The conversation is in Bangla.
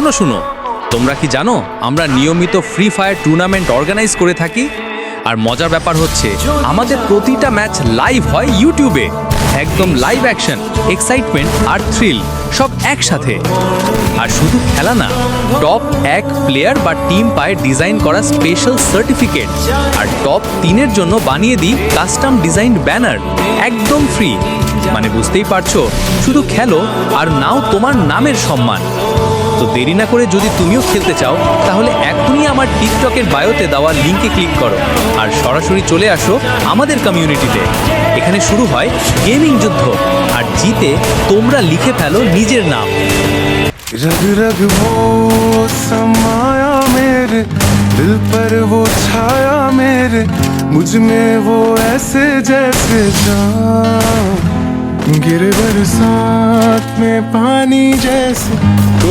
শুনো শুনো, তোমরা কি জানো আমরা নিয়মিত ফ্রি ফায়ার টুর্নামেন্ট অর্গানাইজ করে থাকি? আর মজার ব্যাপার হচ্ছে আমাদের প্রতিটা ম্যাচ লাইভ হয় ইউটিউবে। একদম লাইভ অ্যাকশন, এক্সাইটমেন্ট আর থ্রিল সব একসাথে। আর শুধু খেলা না, টপ 1 প্লেয়ার বা টিম পায় ডিজাইন করা স্পেশাল সার্টিফিকেট, আর টপ 3-এর জন্য বানিয়ে দিই কাস্টম ডিজাইন ব্যানার একদম ফ্রি। মানে বুঝতেই পারছো, শুধু খেলো আর নাও তোমার নামের সম্মান। তো দেরি না করে যদি তুমিও খেলতে চাও, তাহলে এখনই আমার টিকটকের বায়োতে দেওয়া লিঙ্কে ক্লিক করো আর সরাসরি চলে আসো আমাদের কমিউনিটিতে। এখানে শুরু হয় গেমিং যুদ্ধ, আর জিতে তোমরা লিখে ফেলো নিজের নাম। रग रग वो समाया मेरे दिल पर, वो छाया मेरे मुझ में, वो ऐसे जैसे जान गिरे बरसात में पानी जैसे, तो